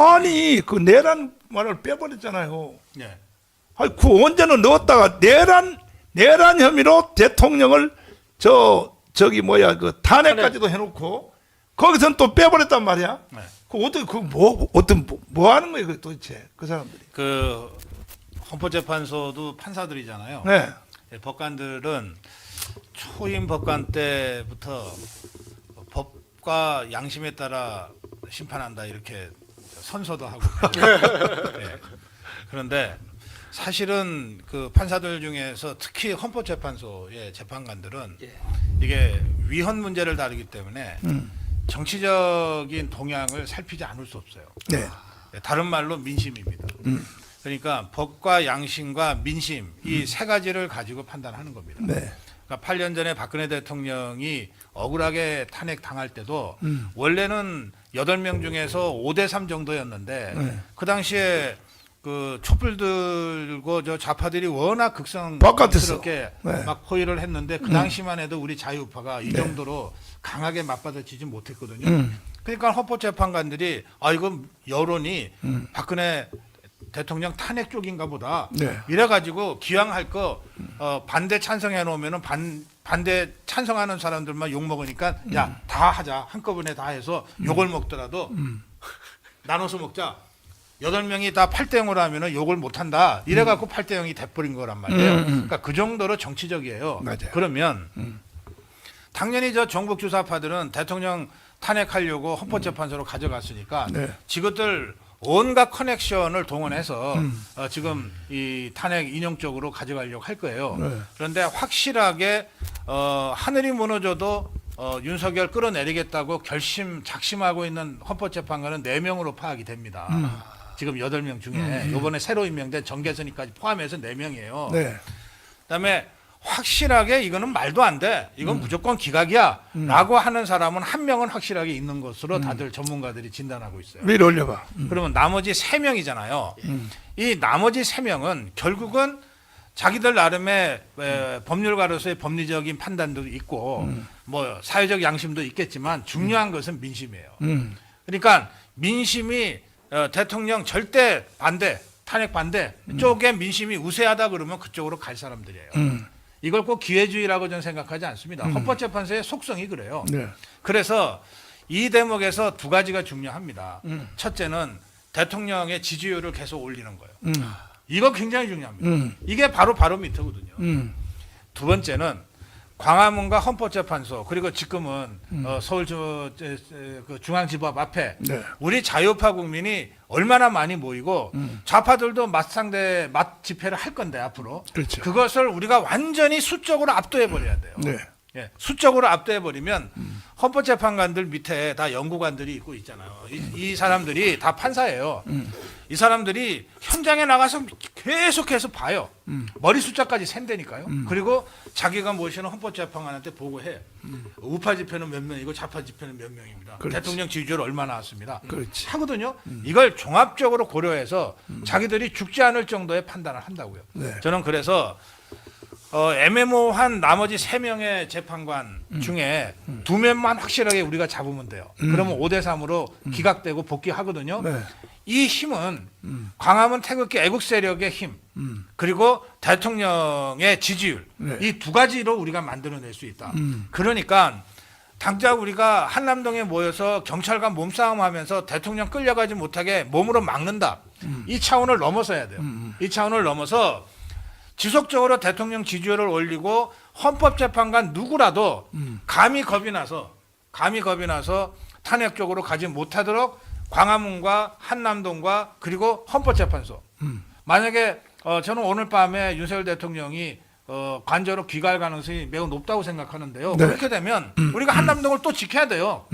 아니 그 내란 말을 빼버렸잖아요. 네. 아니 그 언제는 넣었다가 내란 혐의로 대통령을 저기 뭐야 그 탄핵까지도 해놓고 거기선 또 빼버렸단 말이야. 네. 그 어떻게 뭐 하는 거예요 그 도대체 그 사람들이? 그 헌법재판소도 판사들이잖아요. 네. 법관들은 초임 법관 때부터 법과 양심에 따라 심판한다 이렇게 선서도 하고. 네. 그런데 사실은 그 판사들 중에서 특히 헌법재판소의 재판관들은 이게 위헌 문제를 다루기 때문에 정치적인 동향을 살피지 않을 수 없어요. 네. 다른 말로 민심입니다. 그러니까 법과 양심과 민심 이 세 가지를 가지고 판단하는 겁니다. 네. 그러니까 8년 전에 박근혜 대통령이 억울하게 탄핵 당할 때도 원래는 8명 중에서 5대3 정도였는데 네. 그 당시에 그 촛불 들고 저 좌파들이 워낙 바깥에서. 극성스럽게 네. 막 포위를 했는데 그 당시만 해도 우리 자유우파가 이 네. 정도로 강하게 맞받아치지 못했거든요. 그러니까 헌법재판관들이 아 이건 여론이 박근혜 대통령 탄핵 쪽인가 보다. 네. 이래가지고 기왕할 거 반대 찬성해 놓으면은 반대 찬성하는 사람들만 욕 먹으니까 야 다 하자 한꺼번에 다 해서 욕을 먹더라도 나눠서 먹자. 8명이 다 8대0으로 하면은 욕을 못 한다. 이래갖고 8대0이 돼버린 거란 말이에요. 그러니까 그 정도로 정치적이에요. 맞아요. 그러면 당연히 저 정북 주사파들은 대통령 탄핵하려고 헌법재판소로 가져갔으니까 네. 지것들 온갖 커넥션을 동원해서 지금 이 탄핵 인용 쪽으로 가져가려고 할 거예요. 네. 그런데 확실하게 하늘이 무너져도 윤석열 끌어내리겠다고 작심하고 있는 헌법재판관은 4명으로 파악이 됩니다. 지금 8명 중에 이번에 새로 임명된 정계선이까지 포함해서 4명이에요. 네. 그다음에 확실하게 이거는 말도 안 돼. 이건 무조건 기각이야. 라고 하는 사람은 한 명은 확실하게 있는 것으로 다들 전문가들이 진단하고 있어요. 위로 올려봐. 그러면 나머지 3명이잖아요. 이 나머지 3명은 결국은 자기들 나름의 법률가로서의 법리적인 판단도 있고 뭐 사회적 양심도 있겠지만 중요한 것은 민심이에요. 그러니까 민심이 대통령 절대 반대, 탄핵 반대 쪽에 민심이 우세하다 그러면 그쪽으로 갈 사람들이에요. 이걸 꼭 기회주의라고 저는 생각하지 않습니다. 헌법재판소의 속성이 그래요. 네. 그래서 이 대목에서 2가지가 중요합니다. 첫째는 대통령의 지지율을 계속 올리는 거예요. 이거 굉장히 중요합니다. 이게 바로 바로미터거든요. 두 번째는 광화문과 헌법재판소 그리고 지금은 서울 그 중앙지법 앞에 네. 우리 자유파 국민이 얼마나 많이 모이고 좌파들도 맞상대 맞 집회를 할 건데 앞으로 그렇죠. 그것을 우리가 완전히 수적으로 압도해 버려야 돼요. 네. 예, 수적으로 압도해 버리면 헌법재판관들 밑에 다 연구관들이 있고 있잖아요. 이 사람들이 다 판사예요. 이 사람들이 현장에 나가서 계속해서 봐요. 머리 숫자까지 센다니까요. 그리고 자기가 모시는 헌법재판관한테 보고해. 우파 집회는 몇 명이고 좌파 집회는 몇 명입니다. 그렇지. 대통령 지지율 얼마 나왔습니다. 그렇지. 하거든요. 이걸 종합적으로 고려해서 자기들이 죽지 않을 정도의 판단을 한다고요. 네. 저는 그래서 애매모호한 나머지 3명의 재판관 중에 2명만 확실하게 우리가 잡으면 돼요. 그러면 5대3으로 기각되고 복귀하거든요. 네. 이 힘은 광화문 태극기 애국 세력의 힘 그리고 대통령의 지지율 네. 이 2가지로 우리가 만들어낼 수 있다. 그러니까 당장 우리가 한남동에 모여서 경찰과 몸싸움하면서 대통령 끌려가지 못하게 몸으로 막는다. 이 차원을 넘어서야 돼요. 이 차원을 넘어서 지속적으로 대통령 지지율을 올리고 헌법재판관 누구라도 감히 겁이 나서 탄핵 쪽으로 가지 못하도록 광화문과 한남동과 그리고 헌법재판소 만약에 저는 오늘 밤에 윤석열 대통령이 관저로 귀가할 가능성이 매우 높다고 생각하는데요. 네. 그렇게 되면 우리가 한남동을 또 지켜야 돼요.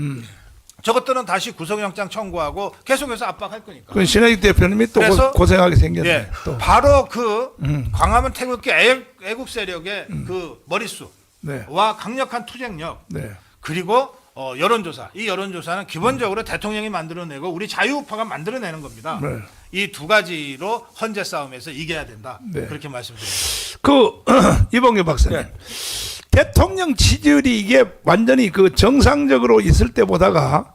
저것들은 다시 구속영장 청구하고 계속해서 압박할 거니까. 그건 신혜익 대표님이 또 그래서 고생하게 생겼네. 예, 또. 바로 그 광화문 태극기 애국 세력의 그 머릿수와 네. 강력한 투쟁력 네. 그리고 여론조사. 이 여론조사는 기본적으로 대통령이 만들어내고 우리 자유우파가 만들어내는 겁니다. 네. 이 2가지로 헌재 싸움에서 이겨야 된다. 네. 그렇게 말씀드립니다. 그 이봉규 박사님. 네. 대통령 지지율이 이게 완전히 그 정상적으로 있을 때보다가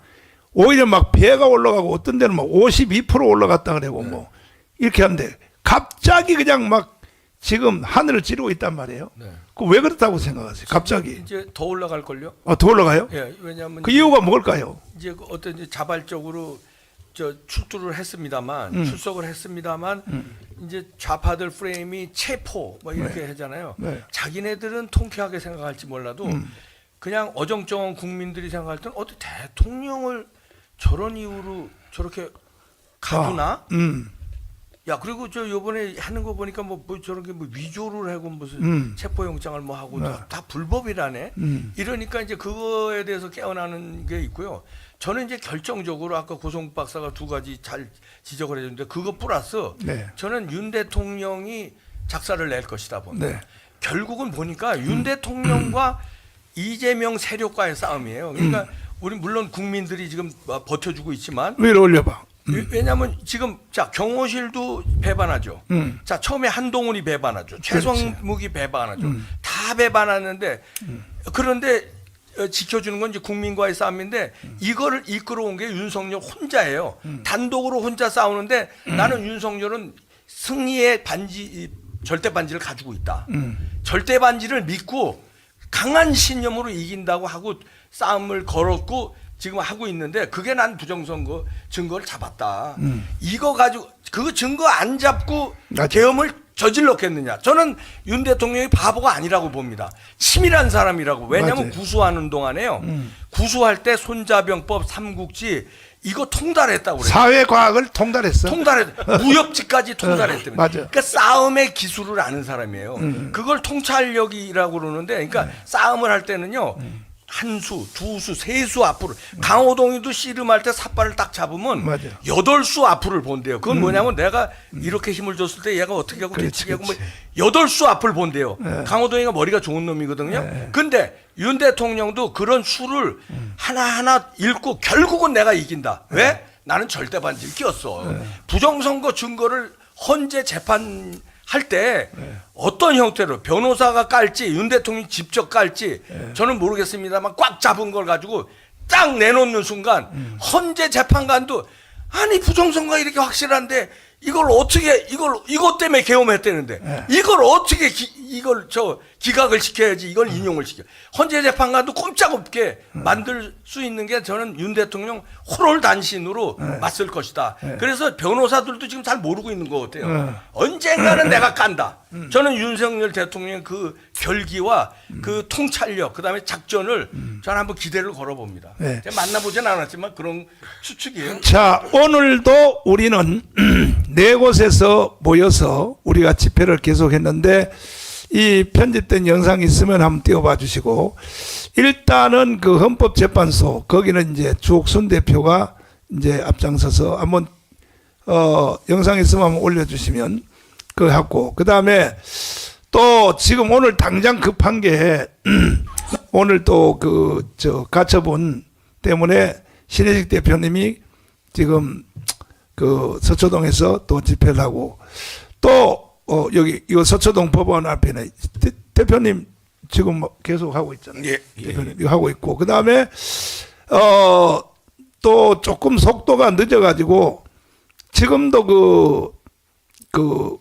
오히려 막 배가 올라가고 어떤 데는 막 52% 올라갔다 그래고 뭐 이렇게 하는데 갑자기 그냥 막 지금 하늘을 찌르고 있단 말이에요. 네. 그 왜 그렇다고 생각하세요? 갑자기. 이제 더 올라갈 걸요? 더 올라가요? 예, 왜냐하면 그 이유가 뭘까요? 이제 그 어떤 이제 자발적으로 출두를 했습니다만 출석을 했습니다만 이제 좌파들 프레임이 체포 뭐 이렇게 하잖아요. 네. 자기네들은 통쾌하게 생각할지 몰라도 그냥 어정쩡한 국민들이 생각할 때는 어떻게 대통령을 저런 이유로 저렇게 가두나? 야 그리고 저 요번에 하는 거 보니까 뭐 저렇게 뭐 위조를 하고 무슨 체포영장을 뭐 하고 다 불법이라네. 이러니까 이제 그거에 대해서 깨어나는 게 있고요. 저는 이제 결정적으로 아까 고성 박사가 두 가지 잘 지적을 해줬는데 그거 플러스 네. 저는 윤 대통령이 작사를 낼 것이다 봅니다. 네. 결국은 보니까 윤 대통령과 이재명 세력과의 싸움이에요. 그러니까 우리 물론 국민들이 지금 버텨주고 있지만 위로 올려봐. 왜냐하면 지금 자 경호실도 배반하죠. 자 처음에 한동훈이 배반하죠. 최성묵이 배반하죠. 다 배반하는데 그런데 지켜주는 건 이제 국민과의 싸움인데 이거를 이끌어온 게 윤석열 혼자예요. 단독으로 혼자 싸우는데 나는 윤석열은 승리의 반지 절대 반지를 가지고 있다. 절대 반지를 믿고 강한 신념으로 이긴다고 하고 싸움을 걸었고 지금 하고 있는데 그게 난 부정선거 증거를 잡았다. 이거 가지고 그 증거 안 잡고 계엄을 저질렀겠느냐. 저는 윤 대통령이 바보가 아니라고 봅니다. 치밀한 사람이라고. 왜냐하면 맞아요. 구수하는 동안에요. 구수할 때 손자병법 삼국지 이거 통달했다고 그래요. 사회과학을 통달했어. 무협지까지 통달했다며. 맞아요. 그러니까 싸움의 기술을 아는 사람이에요. 그걸 통찰력이라고 그러는데, 그러니까 싸움을 할 때는요. 한 수, 두 수, 세 수 앞으로. 강호동이도 씨름할 때 삿발을 딱 잡으면 맞아요. 8수 앞을 본대요. 그건 뭐냐면 내가 이렇게 힘을 줬을 때 얘가 어떻게 하고 그렇지, 대치게 하고 뭐 그렇지. 8수 앞을 본대요. 강호동이가 머리가 좋은 놈이거든요. 근데 윤 대통령도 그런 수를 하나하나 읽고 결국은 내가 이긴다. 왜? 나는 절대 반지를 끼웠어. 부정선거 증거를 헌재 재판할 때 어떤 형태로 변호사가 깔지 윤 대통령이 직접 깔지 저는 모르겠습니다만 꽉 잡은 걸 가지고 딱 내놓는 순간 헌재 재판관도 아니 부정선거가 이렇게 확실한데 이걸 어떻게 이것 때문에 계엄했다는데 이걸 어떻게 이걸 기각을 시켜야지 이걸 인용을 시켜. 헌재 재판관도 꼼짝없게 만들 수 있는 게 저는 윤 대통령 호롤단신으로 맞설 것이다. 그래서 변호사들도 지금 잘 모르고 있는 것 같아요. 언젠가는 내가 깐다. 저는 윤석열 대통령 그 결기와 그 통찰력 그다음에 작전을 저는 한번 기대를 걸어봅니다. 네. 제가 만나보진 않았지만 그런 추측이에요. 자, 오늘도 우리는 네 곳에서 모여서 우리가 집회를 계속했는데 이 편집된 영상이 있으면 한번 띄워봐 주시고 일단은 그 헌법재판소 거기는 이제 주옥순 대표가 이제 앞장서서 한번 영상 있으면 한번 올려주시면 그거 하고 그 다음에 또 지금 오늘 당장 급한 게 오늘 또 그 가처분 때문에 신혜식 대표님이 지금 그 서초동에서 또 집회를 하고 또 여기 이거 서초동 법원 앞에는 대표님 지금 계속 하고 있잖아요. 예, 대표님 이거 하고 있고 그 다음에 또 조금 속도가 늦어가지고 지금도 그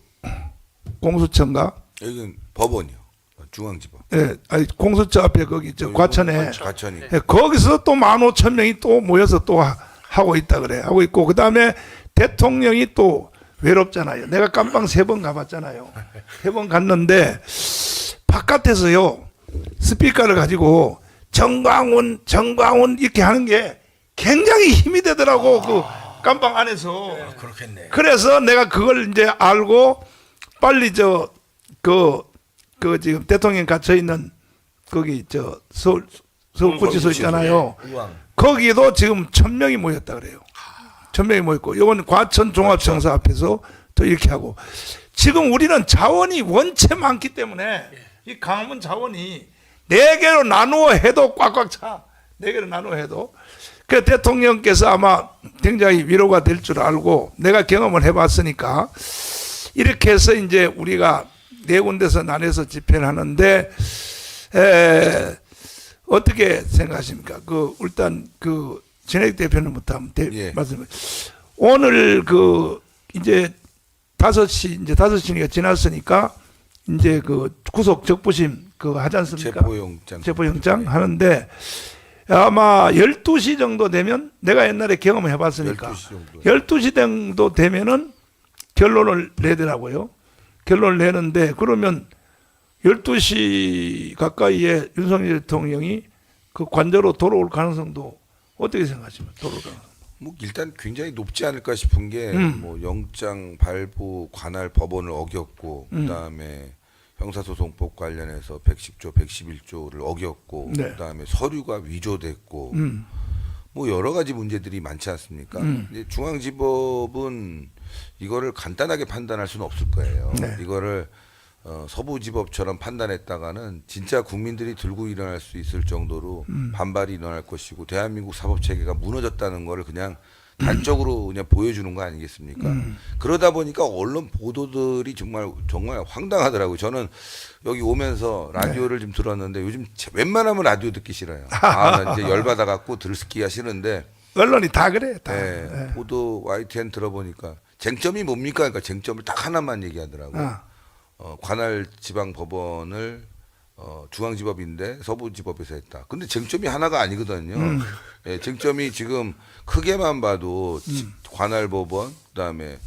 공수처인가? 여기는 법원이요. 중앙지법. 예, 아니 공수처 앞에 거기 과천에 과천이. 예, 거기서 또 15,000명이 또 모여서 또 하고 있다 그래. 하고 있고 그 다음에 대통령이 또 외롭잖아요. 내가 깜빵 3번 가봤잖아요. 3번 갔는데 바깥에서요 스피커를 가지고 정광훈 이렇게 하는 게 굉장히 힘이 되더라고. 그 깜빵 안에서. 그렇겠네. 그래서 내가 그걸 이제 알고 빨리 그 지금 대통령 갇혀 있는 거기 서울구치소 있잖아요. 우왕. 거기도 지금 1,000명이 모였다 그래요. 1,000명이 모였고 이건 과천 종합청사 앞에서 또 이렇게 하고 지금 우리는 자원이 원체 많기 때문에 이 강화문 자원이 4개로 나누어 해도 꽉꽉 차. 4개로 나누어 해도 그 대통령께서 아마 굉장히 위로가 될 줄 알고 내가 경험을 해봤으니까 이렇게 해서 이제 우리가 4군데서 나눠서 집회를 하는데 어떻게 생각하십니까? 일단 진액 대표님부터 한번 예. 말씀해. 오늘 그 이제 5시니까 지났으니까 이제 그 구속 적부심 그 하지 않습니까? 체포영장 하는데 아마 12시 정도 되면 내가 옛날에 경험을 해봤으니까 12시 정도. 12시 정도 되면은 결론을 내더라고요. 결론을 내는데 그러면 12시 가까이에 윤석열 대통령이 그 관저로 돌아올 가능성도 어떻게 생각하십니까? 돌아올 가능성. 뭐 일단 굉장히 높지 않을까 싶은 게 뭐 영장 발부 관할 법원을 어겼고 그다음에 형사소송법 관련해서 110조, 111조를 어겼고 네. 그다음에 서류가 위조됐고 뭐 여러 가지 문제들이 많지 않습니까? 이제 중앙지법은 이거를 간단하게 판단할 수는 없을 거예요. 네. 이거를 서부지법처럼 판단했다가는 진짜 국민들이 들고 일어날 수 있을 정도로 반발이 일어날 것이고 대한민국 사법체계가 무너졌다는 거를 그냥 단적으로 그냥 보여주는 거 아니겠습니까? 그러다 보니까 언론 보도들이 정말 황당하더라고요. 저는 여기 오면서 라디오를 좀 들었는데 요즘 웬만하면 라디오 듣기 싫어요. 나 이제 열받아 갖고 듣기가 싫은데 언론이 다 그래. 다. 네, 네. 보도 YTN 들어보니까 쟁점이 뭡니까? 그러니까 쟁점을 딱 하나만 얘기하더라고요. 관할 지방 법원을 중앙지법인데 서부지법에서 했다. 근데 쟁점이 하나가 아니거든요. 예, 쟁점이 지금 크게만 봐도 관할 법원, 그다음에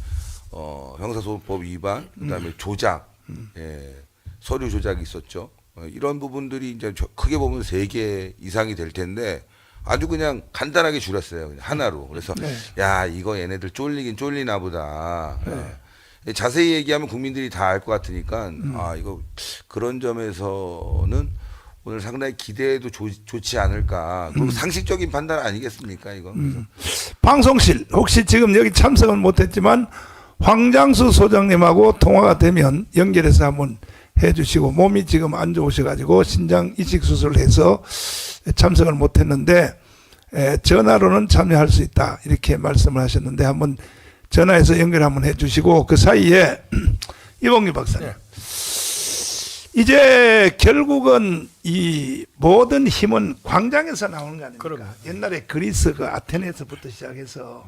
형사소송법 위반, 그다음에 조작, 예, 서류 조작이 있었죠. 이런 부분들이 이제 크게 보면 3개 이상이 될 텐데 아주 그냥 간단하게 줄였어요. 그냥 하나로. 그래서 야 이거 얘네들 쫄리긴 쫄리나 보다. 예. 자세히 얘기하면 국민들이 다 알 것 같으니까 아 이거 그런 점에서는 오늘 상당히 기대해도 좋지 않을까. 그리고 상식적인 판단 아니겠습니까 이거. 방송실 혹시 지금 여기 참석은 못했지만 황장수 소장님하고 통화가 되면 연결해서 한번 해주시고 몸이 지금 안 좋으셔가지고 신장 이식 수술해서 참석을 못했는데 전화로는 참여할 수 있다 이렇게 말씀을 하셨는데 한번 전화해서 연결 한번 해주시고 그 사이에 이봉규 박사님 이제 결국은 이 모든 힘은 광장에서 나오는 거 아닙니까? 그럼요. 옛날에 그리스 그 아테네에서부터 시작해서